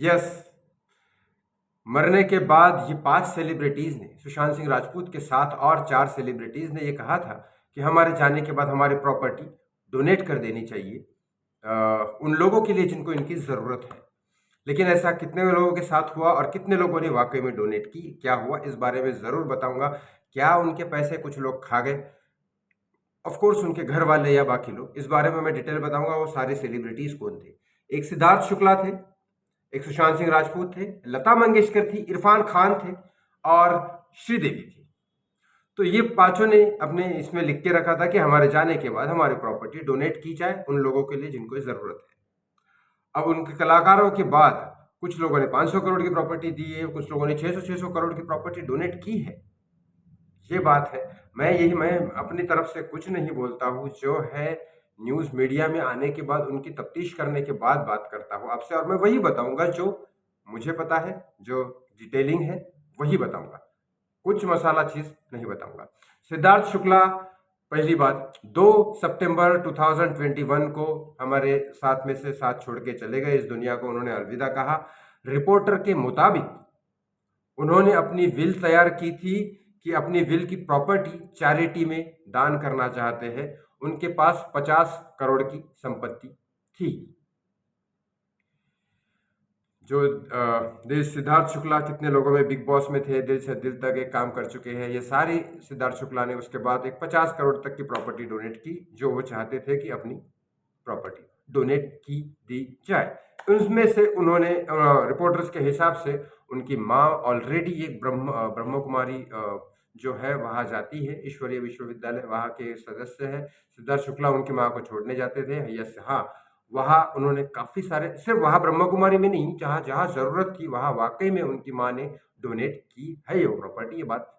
Yes, मरने के बाद ये 5 सेलिब्रिटीज़ ने, सुशांत सिंह राजपूत के साथ और 4 सेलिब्रिटीज़ ने ये कहा था कि हमारे जाने के बाद हमारी प्रॉपर्टी डोनेट कर देनी चाहिए उन लोगों के लिए जिनको इनकी ज़रूरत है। लेकिन ऐसा कितने लोगों के साथ हुआ और कितने लोगों ने वाक़ई में डोनेट की, क्या हुआ, इस बारे में ज़रूर बताऊँगा। क्या उनके पैसे कुछ लोग खा गए? ऑफ कोर्स उनके घर वाले या बाकी लोग, इस बारे में मैं डिटेल बताऊँगा वो सारे सेलिब्रिटीज़ कौन थे। एक सिद्धार्थ शुक्ला थे, एक सुशांत सिंह राजपूत थे, लता मंगेशकर थी, इरफान खान थे और श्रीदेवी थी। तो ये पाँचों ने अपने इसमें लिख के रखा था कि हमारे जाने के बाद हमारी प्रॉपर्टी डोनेट की जाए उन लोगों के लिए जिनको ज़रूरत है। अब उनके कलाकारों के बाद कुछ लोगों ने 500 करोड़ की प्रॉपर्टी दी है, कुछ लोगों ने 600 करोड़ की प्रॉपर्टी डोनेट की है। ये बात है। मैं अपनी तरफ से कुछ नहीं बोलता हूँ, जो है न्यूज़ मीडिया में आने के बाद उनकी तफ्तीश करने के बाद बात करता हूँ आपसे और मैं वही बताऊँगा जो मुझे पता है, जो डिटेलिंग है वही बताऊँगा। कुछ मसाला चीज़ नहीं बताऊँगा। सिद्धार्थ शुक्ला, पहली बात 2 सितंबर 2021 को हमारे साथ में से साथ छोड़ के चले गए, इस दुनिया को उन्होंने अलविदा कहा। रिपोर्टर के मुताबिक उन्होंने अपनी विल तैयार की थी कि अपनी विल की प्रॉपर्टी चैरिटी में दान करना चाहते हैं। उनके पास 50 करोड़ की संपत्ति थी। जो सिद्धार्थ शुक्ला कितने लोगों में बिग बॉस में थे, दिल से दिल तक एक काम कर चुके हैं, ये सारी सिद्धार्थ शुक्ला ने उसके बाद एक 50 करोड़ तक की प्रॉपर्टी डोनेट की, जो वो चाहते थे कि अपनी प्रॉपर्टी डोनेट की दी जाए। उसमें से उन्होंने रिपोर्टर्स के हिसाब से उनकी माँ ऑलरेडी एक ब्रह्म कुमारी जो है वहाँ जाती है, ईश्वरीय विश्वविद्यालय वहाँ के सदस्य है। सिद्धार्थ शुक्ला उनकी माँ को छोड़ने जाते थे। यस, हाँ, वहाँ उन्होंने काफ़ी सारे, सिर्फ वहाँ ब्रह्म कुमारी में नहीं, जहाँ जहाँ ज़रूरत थी वहाँ वाकई में उनकी माँ ने डोनेट की है ये प्रॉपर्टी, ये बात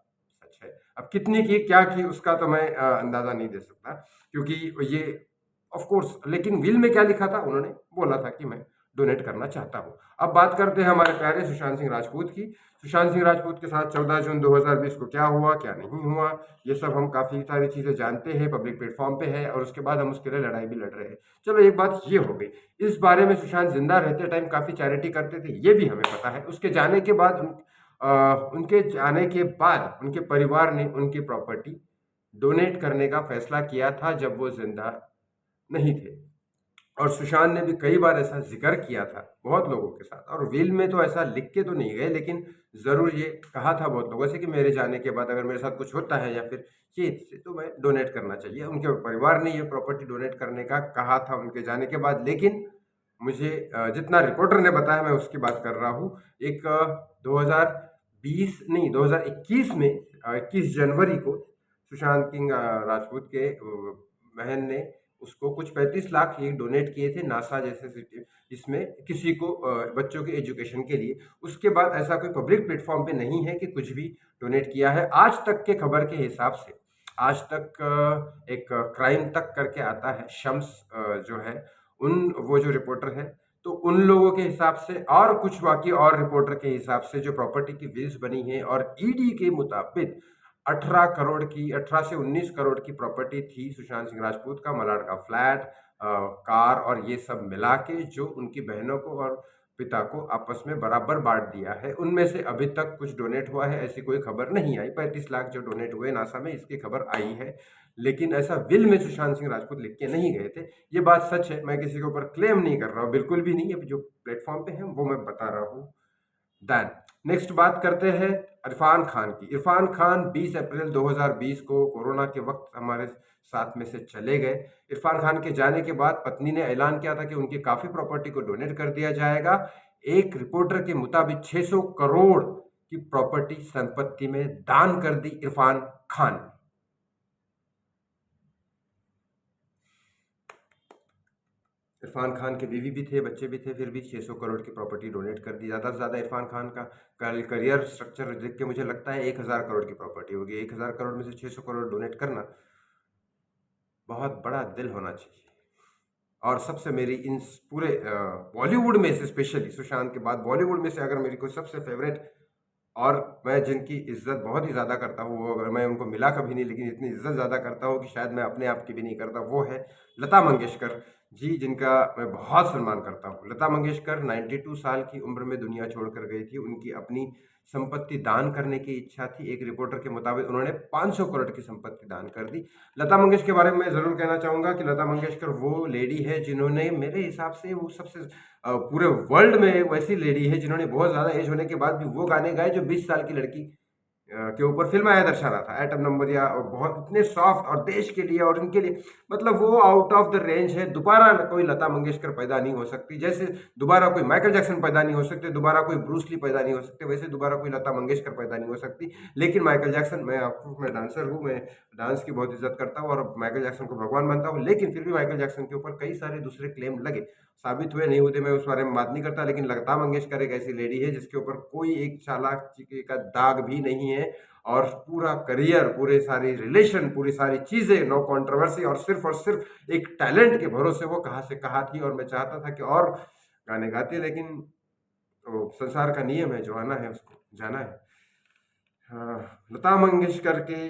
सच है। अब कितनी की, क्या की, उसका तो मैं अंदाज़ा नहीं दे सकता, क्योंकि ये ऑफ कोर्स, लेकिन विल में क्या लिखा था, उन्होंने बोला था कि मैं डोनेट करना चाहता हूँ। अब बात करते हैं हमारे प्यारे सुशांत सिंह राजपूत की। सुशांत सिंह राजपूत के साथ 14 जून 2020 को क्या हुआ, क्या नहीं हुआ, ये सब हम काफ़ी सारी चीज़ें जानते हैं, पब्लिक प्लेटफॉर्म पे है और उसके बाद हम उसके लिए लड़ाई भी लड़ रहे हैं। चलो एक बात ये हो गई। इस बारे में सुशांत जिंदा रहते टाइम काफ़ी चैरिटी करते थे, ये भी हमें पता है। उसके जाने के बाद उनके जाने के बाद उनके परिवार ने उनकी प्रॉपर्टी डोनेट करने का फैसला किया था जब वो जिंदा नहीं थे। और सुशांत ने भी कई बार ऐसा जिक्र किया था बहुत लोगों के साथ, और विल में तो ऐसा लिख के तो नहीं गए, लेकिन ज़रूर ये कहा था बहुत लोगों से कि मेरे जाने के बाद अगर मेरे साथ कुछ होता है या फिर ये से, तो मैं डोनेट करना चाहिए। उनके परिवार ने ये प्रॉपर्टी डोनेट करने का कहा था उनके जाने के बाद, लेकिन मुझे जितना रिपोर्टर ने बताया मैं उसकी बात कर रहा हूँ। एक 2020 नहीं 2021 में 21 जनवरी को सुशांत सिंह राजपूत के बहन ने उसको कुछ 35 लाख ही डोनेट किए थे नासा जैसे सिटी, इसमें किसी को बच्चों के एजुकेशन के लिए। उसके बाद ऐसा कोई पब्लिक प्लेटफॉर्म पे नहीं है कि कुछ भी डोनेट किया है आज तक के खबर के हिसाब से। आज तक एक क्राइम तक करके आता है, शम्स जो है, उन वो जो रिपोर्टर है, तो उन लोगों के हिसाब से और कुछ बाकी और रिपोर्टर के हिसाब से जो प्रॉपर्टी की विल्स बनी है, और ईडी के मुताबिक 18 करोड़ की, 18 से 19 करोड़ की प्रॉपर्टी थी सुशांत सिंह राजपूत का, मलाड का फ्लैट, कार और ये सब मिला के, जो उनकी बहनों को और पिता को आपस में बराबर बांट दिया है। उनमें से अभी तक कुछ डोनेट हुआ है ऐसी कोई खबर नहीं आई। 35 लाख जो डोनेट हुए नासा में, इसकी खबर आई है, लेकिन ऐसा विल में सुशांत सिंह राजपूत लिख के नहीं गए थे। ये बात सच है, मैं किसी के ऊपर क्लेम नहीं कर रहा हूँ, बिल्कुल भी नहीं। अभी जो प्लेटफॉर्म पे है वो मैं बता रहा हूँ। देन नेक्स्ट बात करते हैं इरफान खान की। इरफान खान 20 अप्रैल 2020 को कोरोना के वक्त हमारे साथ में से चले गए। इरफान खान के जाने के बाद पत्नी ने ऐलान किया था कि उनकी काफ़ी प्रॉपर्टी को डोनेट कर दिया जाएगा। एक रिपोर्टर के मुताबिक 600 करोड़ की प्रॉपर्टी संपत्ति में दान कर दी इरफान खान। इरफान खान के बीवी भी थे, बच्चे भी थे, फिर भी 600 करोड़ की प्रॉपर्टी डोनेट कर दी। ज़्यादा से ज़्यादा इरफान खान का करियर स्ट्रक्चर देख के मुझे लगता है 1000 करोड़ की प्रॉपर्टी होगी। 1000 करोड़ में से 600 करोड़ डोनेट करना, बहुत बड़ा दिल होना चाहिए। और सबसे मेरी इन पूरे बॉलीवुड में से, स्पेशली सुशांत के बाद बॉलीवुड में से अगर मेरी कोई सबसे फेवरेट, और मैं जिनकी इज्जत बहुत ही ज़्यादा करता हूँ, वो अगर मैं उनको मिला कभी नहीं, लेकिन इतनी इज्जत ज़्यादा करता हूँ कि शायद मैं अपने आप की भी नहीं करता, वो है लता मंगेशकर। जी, जिनका मैं बहुत सम्मान करता हूँ। लता मंगेशकर 92 साल की उम्र में दुनिया छोड़कर गई थी। उनकी अपनी संपत्ति दान करने की इच्छा थी। एक रिपोर्टर के मुताबिक उन्होंने 500 करोड़ की संपत्ति दान कर दी। लता मंगेशकर के बारे में मैं ज़रूर कहना चाहूँगा कि लता मंगेशकर वो लेडी है जिन्होंने मेरे हिसाब से वो सबसे पूरे वर्ल्ड में वैसी लेडी है जिन्होंने बहुत ज़्यादा एज होने के बाद भी वो गाने गाए जो 20 साल की लड़की के ऊपर फिल्माया दर्शा रहा था। एटम नंबर या और बहुत इतने सॉफ्ट और देश के लिए और इनके लिए मतलब वो आउट ऑफ द रेंज है। दोबारा कोई लता मंगेशकर पैदा नहीं हो सकती। जैसे दोबारा कोई माइकल जैक्सन पैदा नहीं हो सकते, दोबारा कोई ब्रूस ली पैदा नहीं हो सकते, वैसे दोबारा कोई लता मंगेशकर पैदा नहीं हो सकती। लेकिन माइकल जैक्सन, मैं डांसर हूँ, मैं डांस की बहुत इज्जत करता हूँ और माइकल जैक्सन को भगवान मानता हूँ, लेकिन फिर भी माइकल जैक्सन के ऊपर कई सारे दूसरे क्लेम लगे, साबित हुए नहीं हुए, मैं उस बारे में बात नहीं करता। लेकिन लता मंगेशकर एक ऐसी लेडी है जिसके ऊपर कोई एक चालाक का दाग भी नहीं है और पूरा करियर, पूरे सारी रिलेशन, पूरी सारी चीजें, नो कंट्रोवर्सी और सिर्फ एक टैलेंट के भरोसे वो कहाँ से कहाँ थी। और मैं चाहता था कि और गाने गाती, लेकिन तो संसार का नियम है, जो आना है उसको जाना है। लता मंगेशकर के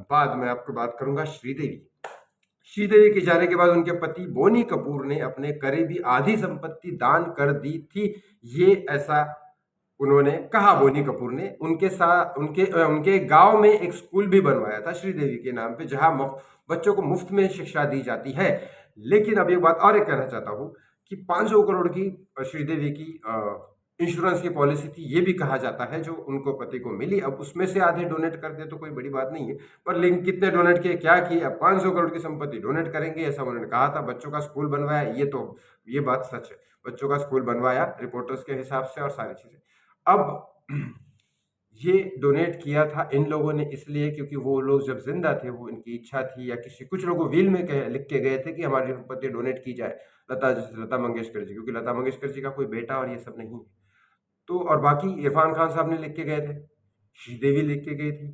बाद मैं आपको बात करूंगा श्रीदेवी। श्रीदेवी के जाने के बाद उनके पति बोनी कपूर ने अपने करीबी आधी संपत्ति दान कर दी थी। ये ऐसा उन्होंने कहा, बोनी कपूर ने। उनके साथ उनके गांव में एक स्कूल भी बनवाया था श्रीदेवी के नाम पे, जहां बच्चों को मुफ्त में शिक्षा दी जाती है। लेकिन अब एक बात और एक कहना चाहता हूं कि 500 करोड़ की श्रीदेवी की इंश्योरेंस की पॉलिसी थी। ये भी कहा जाता है जो उनको पति को मिली। अब उसमें से आधे डोनेट कर दे तो कोई बड़ी बात नहीं है, पर लेकिन कितने डोनेट किए, क्या किए, अब 500 करोड़ की संपत्ति डोनेट करेंगे ऐसा उन्होंने कहा था। बच्चों का स्कूल बनवाया, ये बात सच है, बच्चों का स्कूल बनवाया रिपोर्टर्स के हिसाब से और सारी चीजें। अब ये डोनेट किया था इन लोगों ने इसलिए क्योंकि वो लोग जब जिंदा थे, वो इनकी इच्छा थी, या कुछ लोगों विल में लिख के गए थे कि हमारी संपत्ति डोनेट की जाए लता मंगेशकर जी, क्योंकि लता मंगेशकर जी का कोई बेटा और ये सब नहीं है। तो और बाकी इरफान खान साहब ने लिख के गए थे, श्रीदेवी लिख के गई थी,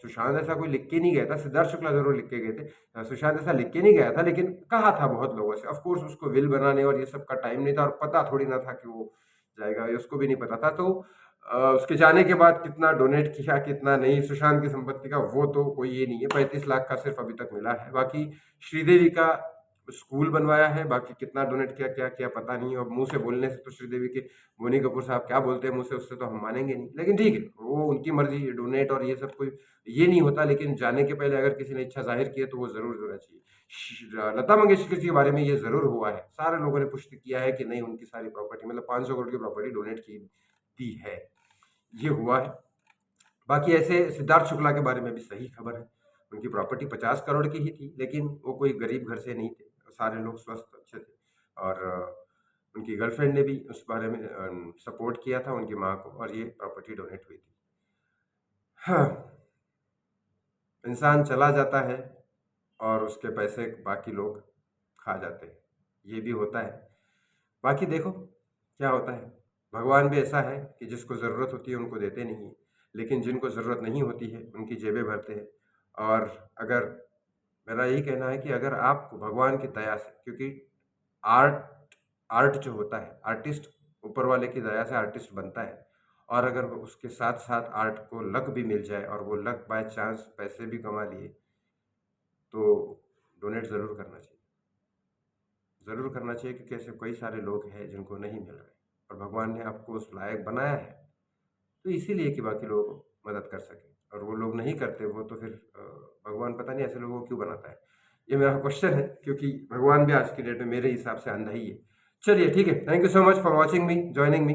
सुशांत ऐसा कोई लिख के नहीं गया था, सिद्धार्थ शुक्ला जरूर लिख के गए थे, सुशांत ऐसा लिख के नहीं गया था, लेकिन कहा था बहुत लोगों से। ऑफ कोर्स उसको विल बनाने और ये सब का टाइम नहीं था और पता थोड़ी ना था कि वो जाएगा, ये उसको भी नहीं पता था। तो उसके जाने के बाद कितना डोनेट किया कितना नहीं सुशांत की संपत्ति का, वो तो कोई ये नहीं है। 35 लाख का सिर्फ अभी तक मिला है। बाकी श्रीदेवी का स्कूल बनवाया है, बाकी कितना डोनेट किया क्या किया पता नहीं। और मुंह से बोलने से तो श्रीदेवी के बोनी कपूर साहब क्या बोलते हैं मुंह से, उससे तो हम मानेंगे नहीं, लेकिन ठीक है, वो उनकी मर्जी। डोनेट और ये सब कोई ये नहीं होता, लेकिन जाने के पहले अगर किसी ने इच्छा जाहिर की है तो वो जरूर होना चाहिए। लता मंगेशकर जी के बारे में ये जरूर हुआ है, सारे लोगों ने पुष्टि किया है कि नहीं, उनकी सारी प्रॉपर्टी मतलब 500 करोड़ की प्रॉपर्टी डोनेट की दी है, ये हुआ है। बाकी ऐसे सिद्धार्थ शुक्ला के बारे में भी सही खबर है, उनकी प्रॉपर्टी 50 करोड़ की ही थी, लेकिन वो कोई गरीब घर से नहीं थे, सारे लोग स्वस्थ अच्छे थे। और उनकी गर्लफ्रेंड ने भी उस बारे में सपोर्ट किया था उनकी माँ को, और ये प्रॉपर्टी डोनेट हुई थी। हाँ, इंसान चला जाता है और उसके पैसे बाकी लोग खा जाते हैं, ये भी होता है। बाकी देखो क्या होता है, भगवान भी ऐसा है कि जिसको ज़रूरत होती है उनको देते नहीं, लेकिन जिनको ज़रूरत नहीं होती है उनकी जेबें भरते हैं। और अगर मेरा यही कहना है कि अगर आप भगवान की दया से, क्योंकि आर्ट आर्ट जो होता है, आर्टिस्ट ऊपर वाले की दया से आर्टिस्ट बनता है, और अगर उसके साथ साथ आर्ट को लक भी मिल जाए और वो लक बाय चांस पैसे भी कमा लिए, तो डोनेट ज़रूर करना चाहिए, ज़रूर करना चाहिए, क्योंकि ऐसे कई सारे लोग हैं जिनको नहीं मिल रहे और भगवान ने आपको उस लायक बनाया है तो इसीलिए कि बाकी लोगों को मदद कर सके, और वो लोग नहीं करते वो तो फिर भगवान पता नहीं ऐसे लोगों को क्यों बनाता है। ये मेरा क्वेश्चन है, क्योंकि भगवान भी आज की डेट में मेरे हिसाब से अंधा ही है। चलिए ठीक है, thank you so much for watching me, joining me.